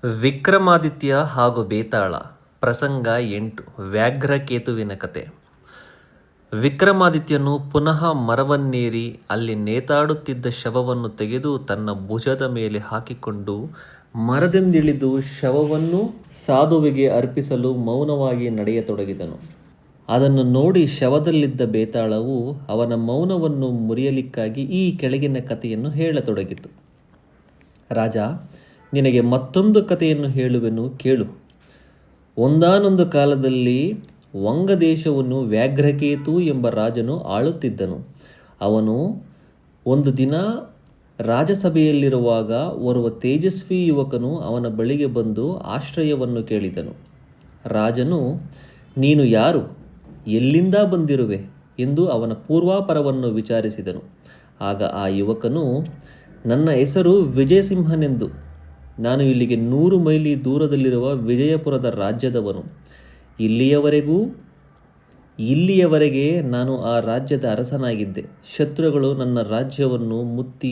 ವಿಕ್ರಮಾದಿತ್ಯ ಹಾಗೂ ಬೇತಾಳ ಪ್ರಸಂಗ 8 ವ್ಯಾಘ್ರಕೇತುವಿನ ಕತೆ. ವಿಕ್ರಮಾದಿತ್ಯನು ಪುನಃ ಮರವನ್ನೇರಿ ಅಲ್ಲಿ ನೇತಾಡುತ್ತಿದ್ದ ಶವವನ್ನು ತೆಗೆದು ತನ್ನ ಭುಜದ ಮೇಲೆ ಹಾಕಿಕೊಂಡು ಮರದಿಂದಿಳಿದು ಶವವನ್ನು ಸಾಧುವಿಗೆ ಅರ್ಪಿಸಲು ಮೌನವಾಗಿ ನಡೆಯತೊಡಗಿದನು. ಅದನ್ನು ನೋಡಿ ಶವದಲ್ಲಿದ್ದ ಬೇತಾಳವು ಅವನ ಮೌನವನ್ನು ಮುರಿಯಲಿಕ್ಕಾಗಿ ಈ ಕೆಳಗಿನ ಕಥೆಯನ್ನು ಹೇಳತೊಡಗಿತು. ರಾಜ, ನಿನಗೆ ಮತ್ತೊಂದು ಕಥೆಯನ್ನು ಹೇಳುವೆನು, ಕೇಳು. ಒಂದಾನೊಂದು ಕಾಲದಲ್ಲಿ ವಂಗದೇಶವನ್ನು ವ್ಯಾಘ್ರಕೇತು ಎಂಬ ರಾಜನು ಆಳುತ್ತಿದ್ದನು. ಅವನು ಒಂದು ದಿನ ರಾಜಸಭೆಯಲ್ಲಿರುವಾಗ ಓರ್ವ ತೇಜಸ್ವಿ ಯುವಕನು ಅವನ ಬಳಿಗೆ ಬಂದು ಆಶ್ರಯವನ್ನು ಕೇಳಿದನು. ರಾಜನು, ನೀನು ಯಾರು, ಎಲ್ಲಿಂದ ಬಂದಿರುವೆ ಎಂದು ಅವನ ಪೂರ್ವಾಪರವನ್ನು ವಿಚಾರಿಸಿದನು. ಆಗ ಆ ಯುವಕನು, ನನ್ನ ಹೆಸರು ವಿಜಯಸಿಂಹನೆಂದು. ನಾನು ಇಲ್ಲಿಗೆ 100 ಮೈಲಿ ದೂರದಲ್ಲಿರುವ ವಿಜಯಪುರದ ರಾಜ್ಯದವನು. ಇಲ್ಲಿಯವರೆಗೆ ನಾನು ಆ ರಾಜ್ಯದ ಅರಸನಾಗಿದ್ದೆ. ಶತ್ರುಗಳು ನನ್ನ ರಾಜ್ಯವನ್ನು ಮುತ್ತಿ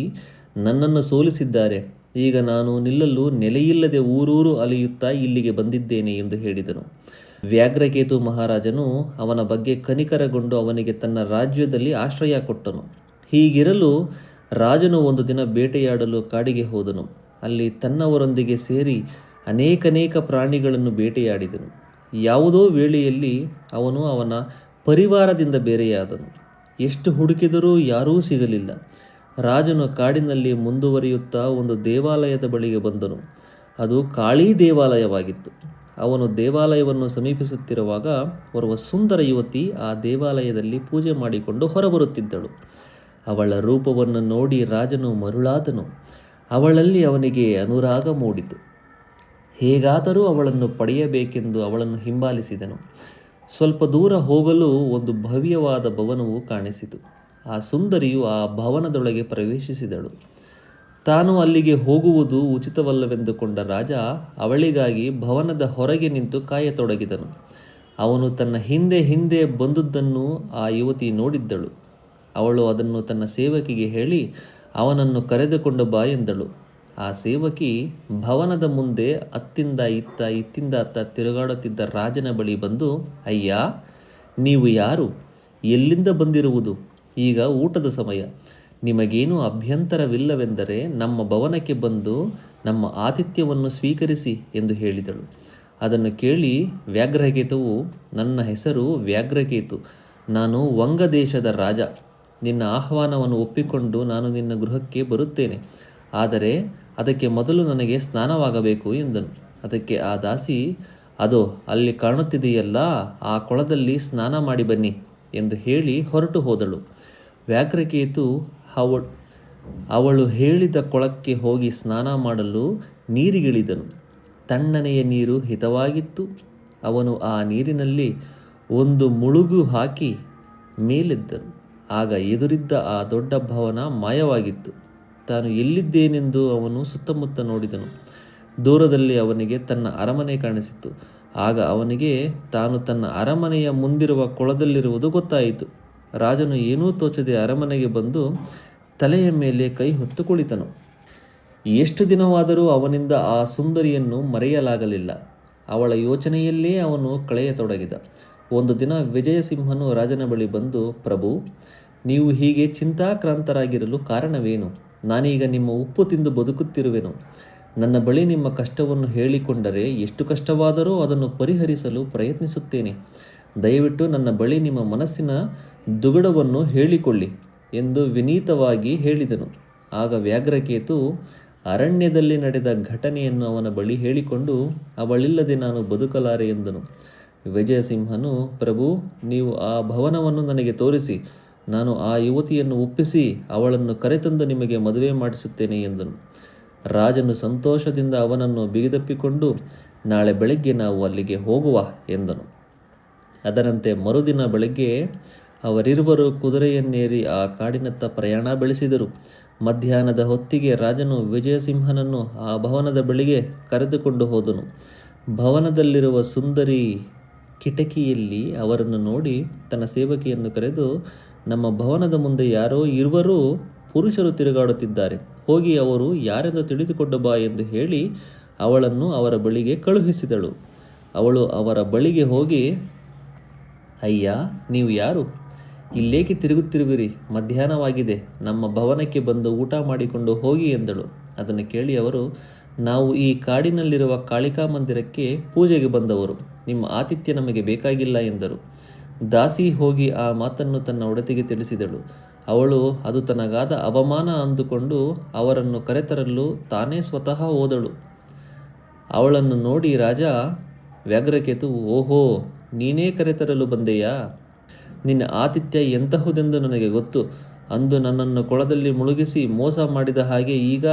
ನನ್ನನ್ನು ಸೋಲಿಸಿದ್ದಾರೆ. ಈಗ ನಾನು ನಿಲ್ಲಲು ನೆಲೆಯಿಲ್ಲದೆ ಊರೂರು ಅಲೆಯುತ್ತಾ ಇಲ್ಲಿಗೆ ಬಂದಿದ್ದೇನೆ ಎಂದು ಹೇಳಿದನು. ವ್ಯಾಘ್ರಕೇತು ಮಹಾರಾಜನು ಅವನ ಬಗ್ಗೆ ಕನಿಕರಗೊಂಡು ಅವನಿಗೆ ತನ್ನ ರಾಜ್ಯದಲ್ಲಿ ಆಶ್ರಯ ಕೊಟ್ಟನು. ಹೀಗಿರಲು ರಾಜನು ಒಂದು ದಿನ ಬೇಟೆಯಾಡಲು ಕಾಡಿಗೆ ಹೋದನು. ಅಲ್ಲಿ ತನ್ನವರೊಂದಿಗೆ ಸೇರಿ ಅನೇಕ ಪ್ರಾಣಿಗಳನ್ನು ಬೇಟೆಯಾಡಿದನು. ಯಾವುದೋ ವೇಳೆಯಲ್ಲಿ ಅವನು ಅವನ ಪರಿವಾರದಿಂದ ಬೇರೆಯಾದನು. ಎಷ್ಟು ಹುಡುಕಿದರೂ ಯಾರೂ ಸಿಗಲಿಲ್ಲ. ರಾಜನು ಕಾಡಿನಲ್ಲಿ ಮುಂದುವರಿಯುತ್ತಾ ಒಂದು ದೇವಾಲಯದ ಬಳಿಗೆ ಬಂದನು. ಅದು ಕಾಳೀ ದೇವಾಲಯವಾಗಿತ್ತು. ಅವನು ದೇವಾಲಯವನ್ನು ಸಮೀಪಿಸುತ್ತಿರುವಾಗ ಓರ್ವ ಸುಂದರ ಯುವತಿ ಆ ದೇವಾಲಯದಲ್ಲಿ ಪೂಜೆ ಮಾಡಿಕೊಂಡು ಹೊರಬರುತ್ತಿದ್ದಳು. ಅವಳ ರೂಪವನ್ನು ನೋಡಿ ರಾಜನು ಮರುಳಾದನು. ಅವಳಲ್ಲಿ ಅವನಿಗೆ ಅನುರಾಗ ಮೂಡಿತು. ಹೇಗಾದರೂ ಅವಳನ್ನು ಪಡೆಯಬೇಕೆಂದು ಅವಳನ್ನು ಹಿಂಬಾಲಿಸಿದನು. ಸ್ವಲ್ಪ ದೂರ ಹೋಗಲು ಒಂದು ಭವ್ಯವಾದ ಭವನವು ಕಾಣಿಸಿತು. ಆ ಸುಂದರಿಯು ಆ ಭವನದೊಳಗೆ ಪ್ರವೇಶಿಸಿದಳು. ತಾನು ಅಲ್ಲಿಗೆ ಹೋಗುವುದು ಉಚಿತವಲ್ಲವೆಂದುಕೊಂಡ ರಾಜ ಅವಳಿಗಾಗಿ ಭವನದ ಹೊರಗೆ ನಿಂತು ಕಾಯತೊಡಗಿದನು. ಅವನು ತನ್ನ ಹಿಂದೆ ಬಂದುದನ್ನು ಆ ಯುವತಿ ನೋಡಿದ್ದಳು. ಅವಳು ಅದನ್ನು ತನ್ನ ಸೇವಕಿಗೆ ಹೇಳಿ ಅವನನ್ನು ಕರೆದುಕೊಂಡು ಬಾ ಎಂದಳು. ಆ ಸೇವಕಿ ಭವನದ ಮುಂದೆ ಅತ್ತಿಂದ ಇತ್ತ ತಿರುಗಾಡುತ್ತಿದ್ದ ರಾಜನ ಬಳಿ ಬಂದು, ಅಯ್ಯ, ನೀವು ಯಾರು, ಎಲ್ಲಿಂದ ಬಂದಿರುವುದು? ಈಗ ಊಟದ ಸಮಯ. ನಿಮಗೇನು ಅಭ್ಯಂತರವಿಲ್ಲವೆಂದರೆ ನಮ್ಮ ಭವನಕ್ಕೆ ಬಂದು ನಮ್ಮ ಆತಿಥ್ಯವನ್ನು ಸ್ವೀಕರಿಸಿ ಎಂದು ಹೇಳಿದಳು. ಅದನ್ನು ಕೇಳಿ ವ್ಯಾಘ್ರಕೇತುವು, ನನ್ನ ಹೆಸರು ವ್ಯಾಘ್ರಕೇತು, ನಾನು ವಂಗದೇಶದ ರಾಜ. ನಿನ್ನ ಆಹ್ವಾನವನ್ನು ಒಪ್ಪಿಕೊಂಡು ನಾನು ನಿನ್ನ ಗೃಹಕ್ಕೆ ಬರುತ್ತೇನೆ. ಆದರೆ ಅದಕ್ಕೆ ಮೊದಲು ನನಗೆ ಸ್ನಾನವಾಗಬೇಕು ಎಂದನು. ಅದಕ್ಕೆ ಆ ದಾಸಿ, ಅದು ಅಲ್ಲಿ ಕಾಣುತ್ತಿದೆಯಲ್ಲ, ಆ ಕೊಳದಲ್ಲಿ ಸ್ನಾನ ಮಾಡಿ ಬನ್ನಿ ಎಂದು ಹೇಳಿ ಹೊರಟು ಹೋದಳು. ವ್ಯಾಘ್ರಕೇತು ಅವಳು ಹೇಳಿದ ಕೊಳಕ್ಕೆ ಹೋಗಿ ಸ್ನಾನ ಮಾಡಲು ನೀರಿಗಿಳಿದನು. ತಣ್ಣನೆಯ ನೀರು ಹಿತವಾಗಿತ್ತು. ಅವನು ಆ ನೀರಿನಲ್ಲಿ ಒಂದು ಮುಳುಗು ಹಾಕಿ ಮೇಲೆದ್ದನು. ಆಗ ಎದುರಿದ್ದ ಆ ದೊಡ್ಡ ಭವನ ಮಾಯವಾಗಿತ್ತು. ತಾನು ಎಲ್ಲಿದ್ದೇನೆಂದು ಅವನು ಸುತ್ತಮುತ್ತ ನೋಡಿದನು. ದೂರದಲ್ಲಿ ಅವನಿಗೆ ತನ್ನ ಅರಮನೆ ಕಾಣಿಸಿತು. ಆಗ ಅವನಿಗೆ ತಾನು ತನ್ನ ಅರಮನೆಯ ಮುಂದಿರುವ ಕೊಳದಲ್ಲಿರುವುದು ಗೊತ್ತಾಯಿತು. ರಾಜನು ಏನೂ ತೋಚದೆ ಅರಮನೆಗೆ ಬಂದು ತಲೆಯ ಮೇಲೆ ಕೈ ಹೊತ್ತು ಕುಳಿತನು. ಎಷ್ಟು ದಿನವಾದರೂ ಅವನಿಂದ ಆ ಸುಂದರಿಯನ್ನು ಮರೆಯಲಾಗಲಿಲ್ಲ. ಅವಳ ಯೋಚನೆಯಲ್ಲೇ ಅವನು ಕಳೆಯತೊಡಗಿದ. ಒಂದು ದಿನ ವಿಜಯಸಿಂಹನು ರಾಜನ ಬಳಿ ಬಂದು, ಪ್ರಭು, ನೀವು ಹೀಗೆ ಚಿಂತಾಕ್ರಾಂತರಾಗಿರಲು ಕಾರಣವೇನು? ನಾನೀಗ ನಿಮ್ಮ ಉಪ್ಪು ತಿಂದು ಬದುಕುತ್ತಿರುವೆನು. ನನ್ನ ಬಳಿ ನಿಮ್ಮ ಕಷ್ಟವನ್ನು ಹೇಳಿಕೊಂಡರೆ ಎಷ್ಟು ಕಷ್ಟವಾದರೂ ಅದನ್ನು ಪರಿಹರಿಸಲು ಪ್ರಯತ್ನಿಸುತ್ತೇನೆ. ದಯವಿಟ್ಟು ನನ್ನ ಬಳಿ ನಿಮ್ಮ ಮನಸ್ಸಿನ ದುಗುಡವನ್ನು ಹೇಳಿಕೊಳ್ಳಿ ಎಂದು ವಿನೀತವಾಗಿ ಹೇಳಿದನು. ಆಗ ವ್ಯಾಘ್ರಕೇತು ಅರಣ್ಯದಲ್ಲಿ ನಡೆದ ಘಟನೆಯನ್ನು ಅವನ ಬಳಿ ಹೇಳಿಕೊಂಡು, ಅವಳಿಲ್ಲದೆ ನಾನು ಬದುಕಲಾರೆ ಎಂದನು. ವಿಜಯಸಿಂಹನು, ಪ್ರಭು, ನೀವು ಆ ಭವನವನ್ನು ನನಗೆ ತೋರಿಸಿ, ನಾನು ಆ ಯುವತಿಯನ್ನು ಒಪ್ಪಿಸಿ ಅವಳನ್ನು ಕರೆತಂದು ನಿಮಗೆ ಮದುವೆ ಮಾಡಿಸುತ್ತೇನೆ ಎಂದನು. ರಾಜನು ಸಂತೋಷದಿಂದ ಅವನನ್ನು ಬಿಗಿದಪ್ಪಿಕೊಂಡು, ನಾಳೆ ಬೆಳಗ್ಗೆ ನಾವು ಅಲ್ಲಿಗೆ ಹೋಗುವ ಎಂದನು. ಅದರಂತೆ ಮರುದಿನ ಬೆಳಗ್ಗೆ ಅವರಿರುವರು ಕುದುರೆಯನ್ನೇರಿ ಆ ಕಾಡಿನತ್ತ ಪ್ರಯಾಣ ಬೆಳೆಸಿದರು. ಮಧ್ಯಾಹ್ನದ ಹೊತ್ತಿಗೆ ರಾಜನು ವಿಜಯಸಿಂಹನನ್ನು ಆ ಭವನದ ಬಳಿಗೆ ಕರೆದುಕೊಂಡು ಹೋದನು. ಭವನದಲ್ಲಿರುವ ಸುಂದರಿ ಕಿಟಕಿಯಲ್ಲಿ ಅವರನ್ನು ನೋಡಿ ತನ್ನ ಸೇವಕಿಯನ್ನು ಕರೆದು, ನಮ್ಮ ಭವನದ ಮುಂದೆ ಯಾರೋ ಪುರುಷರು ತಿರುಗಾಡುತ್ತಿದ್ದಾರೆ, ಹೋಗಿ ಅವರು ಯಾರೆಂದು ತಿಳಿದುಕೊಂಡು ಬಾ ಎಂದು ಹೇಳಿ ಅವಳನ್ನು ಅವರ ಬಳಿಗೆ ಕಳುಹಿಸಿದಳು. ಅವಳು ಅವರ ಬಳಿಗೆ ಹೋಗಿ, ಅಯ್ಯ, ನೀವು ಯಾರು? ಇಲ್ಲೇಕೆ ತಿರುಗುತ್ತಿರುವಿರಿ? ಮಧ್ಯಾಹ್ನವಾಗಿದೆ. ನಮ್ಮ ಭವನಕ್ಕೆ ಬಂದು ಊಟ ಮಾಡಿಕೊಂಡು ಹೋಗಿ ಎಂದಳು. ಅದನ್ನು ಕೇಳಿ ಅವರು, ನಾವು ಈ ಕಾಡಿನಲ್ಲಿರುವ ಕಾಳಿಕಾ ಮಂದಿರಕ್ಕೆ ಪೂಜೆಗೆ ಬಂದವರು. ನಿಮ್ಮ ಆತಿಥ್ಯ ನಮಗೆ ಬೇಕಾಗಿಲ್ಲ ಎಂದರು. ದಾಸಿ ಹೋಗಿ ಆ ಮಾತನ್ನು ತನ್ನ ಒಡತಿಗೆ ತಿಳಿಸಿದಳು. ಅವಳು ಅದು ತನಗಾದ ಅವಮಾನ ಅಂದುಕೊಂಡು ಅವರನ್ನು ಕರೆತರಲು ತಾನೇ ಸ್ವತಃ ಹೋದಳು. ಅವಳನ್ನು ನೋಡಿ ರಾಜ ವ್ಯಾಘ್ರಕೇತುವು, ಓಹೋ, ನೀನೇ ಕರೆತರಲು ಬಂದೆಯಾ? ನಿನ್ನ ಆತಿಥ್ಯ ಎಂತಹುದೆಂದು ನನಗೆ ಗೊತ್ತು. ಅಂದು ನನ್ನನ್ನು ಕೊಳದಲ್ಲಿ ಮುಳುಗಿಸಿ ಮೋಸ ಮಾಡಿದ ಹಾಗೆ ಈಗ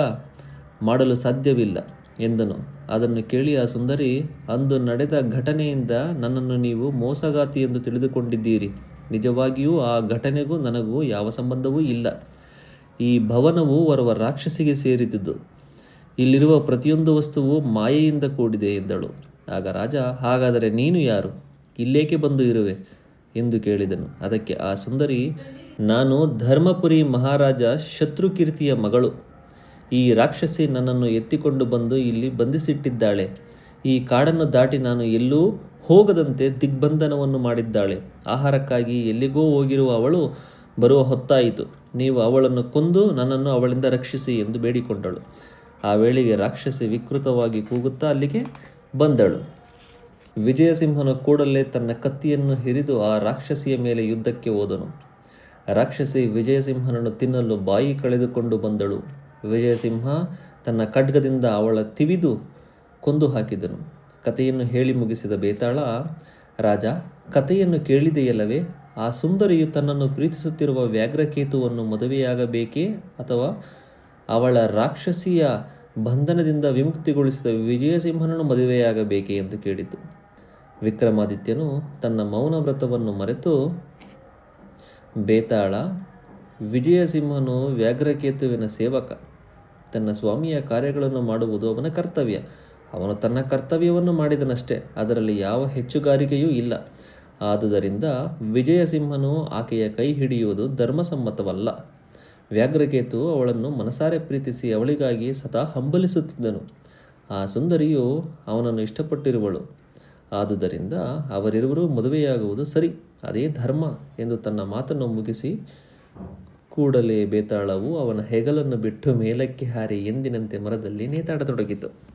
ಮಾಡಲು ಸಾಧ್ಯವಿಲ್ಲ ಎಂದನು. ಅದನ್ನು ಕೇಳಿ ಆ ಸುಂದರಿ, ಅಂದು ನಡೆದ ಘಟನೆಯಿಂದ ನನ್ನನ್ನು ನೀವು ಮೋಸಗಾತಿ ಎಂದು ತಿಳಿದುಕೊಂಡಿದ್ದೀರಿ. ನಿಜವಾಗಿಯೂ ಆ ಘಟನೆಗೂ ನನಗೂ ಯಾವ ಸಂಬಂಧವೂ ಇಲ್ಲ. ಈ ಭವನವು ಓರ್ವ ರಾಕ್ಷಸಿಗೆ ಸೇರಿದುದು. ಇಲ್ಲಿರುವ ಪ್ರತಿಯೊಂದು ವಸ್ತುವು ಮಾಯೆಯಿಂದ ಕೂಡಿದೆ ಎಂದಳು. ಆಗ ರಾಜ, ಹಾಗಾದರೆ ನೀನು ಯಾರು? ಇಲ್ಲೇಕೆ ಬಂದು ಇರುವೆ ಎಂದು ಕೇಳಿದನು. ಅದಕ್ಕೆ ಆ ಸುಂದರಿ, ನಾನು ಧರ್ಮಪುರಿ ಮಹಾರಾಜ ಶತ್ರುಕೀರ್ತಿಯ ಮಗಳು. ಈ ರಾಕ್ಷಸಿ ನನ್ನನ್ನು ಎತ್ತಿಕೊಂಡು ಬಂದು ಇಲ್ಲಿ ಬಂಧಿಸಿಟ್ಟಿದ್ದಾಳೆ. ಈ ಕಾಡನ್ನು ದಾಟಿ ನಾನು ಎಲ್ಲೂ ಹೋಗದಂತೆ ದಿಗ್ಬಂಧನವನ್ನು ಮಾಡಿದ್ದಾಳೆ. ಆಹಾರಕ್ಕಾಗಿ ಎಲ್ಲಿಗೋ ಹೋಗಿರುವ ಅವಳು ಬರುವ ಹೊತ್ತಾಯಿತು. ನೀವು ಅವಳನ್ನು ಕೊಂದು ನನ್ನನ್ನು ಅವಳಿಂದ ರಕ್ಷಿಸಿ ಎಂದು ಬೇಡಿಕೊಂಡಳು. ಆ ವೇಳೆಗೆ ರಾಕ್ಷಸಿ ವಿಕೃತವಾಗಿ ಕೂಗುತ್ತಾ ಅಲ್ಲಿಗೆ ಬಂದಳು. ವಿಜಯಸಿಂಹನು ಕೂಡಲೇ ತನ್ನ ಕತ್ತಿಯನ್ನು ಹಿರಿದು ಆ ರಾಕ್ಷಸಿಯ ಮೇಲೆ ಯುದ್ಧಕ್ಕೆ ಹೋದನು. ರಾಕ್ಷಸಿ ವಿಜಯಸಿಂಹನನ್ನು ತಿನ್ನಲು ಬಾಯಿ ಕಳೆದುಕೊಂಡು ಬಂದಳು. ವಿಜಯಸಿಂಹ ತನ್ನ ಖಡ್ಗದಿಂದ ಅವಳ ತಿವಿದು ಕೊಂದು ಹಾಕಿದನು. ಕಥೆಯನ್ನು ಹೇಳಿ ಮುಗಿಸಿದ ಬೇತಾಳ, ರಾಜ, ಕಥೆಯನ್ನು ಕೇಳಿದೆಯಲ್ಲವೇ? ಆ ಸುಂದರಿಯು ತನ್ನನ್ನು ಪ್ರೀತಿಸುತ್ತಿರುವ ವ್ಯಾಘ್ರಕೇತುವನ್ನು ಮದುವೆಯಾಗಬೇಕೇ ಅಥವಾ ಅವಳ ರಾಕ್ಷಸಿಯ ಬಂಧನದಿಂದ ವಿಮುಕ್ತಿಗೊಳಿಸಿದ ವಿಜಯಸಿಂಹನನ್ನು ಮದುವೆಯಾಗಬೇಕೇ ಎಂದು ಕೇಳಿತು. ವಿಕ್ರಮಾದಿತ್ಯನು ತನ್ನ ಮೌನ ವ್ರತವನ್ನು ಮರೆತು, ಬೇತಾಳ, ವಿಜಯಸಿಂಹನು ವ್ಯಾಘ್ರಕೇತುವಿನ ಸೇವಕ. ತನ್ನ ಸ್ವಾಮಿಯ ಕಾರ್ಯಗಳನ್ನು ಮಾಡುವುದು ಅವನ ಕರ್ತವ್ಯ. ಅವನು ತನ್ನ ಕರ್ತವ್ಯವನ್ನು ಮಾಡಿದನಷ್ಟೇ. ಅದರಲ್ಲಿ ಯಾವ ಹೆಚ್ಚುಗಾರಿಕೆಯೂ ಇಲ್ಲ. ಆದುದರಿಂದ ವಿಜಯಸಿಂಹನು ಆಕೆಯ ಕೈ ಹಿಡಿಯುವುದು ಧರ್ಮಸಮ್ಮತವಲ್ಲ. ವ್ಯಾಘ್ರಕೇತು ಅವಳನ್ನು ಮನಸಾರೆ ಪ್ರೀತಿಸಿ ಅವಳಿಗಾಗಿ ಸದಾ ಹಂಬಲಿಸುತ್ತಿದ್ದನು. ಆ ಸುಂದರಿಯು ಅವನನ್ನು ಇಷ್ಟಪಟ್ಟಿರುವಳು. ಆದುದರಿಂದ ಅವರಿರುವರು ಮದುವೆಯಾಗುವುದು ಸರಿ, ಅದೇ ಧರ್ಮ ಎಂದು ತನ್ನ ಮಾತನ್ನು ಮುಗಿಸಿ ಕೂಡಲೇ ಬೇತಾಳವು ಅವನ ಹೆಗಲನ್ನು ಬಿಟ್ಟು ಮೇಲಕ್ಕೆ ಹಾರಿ ಎಂದಿನಂತೆ ಮರದಲ್ಲಿ ನೇತಾಡತೊಡಗಿತು.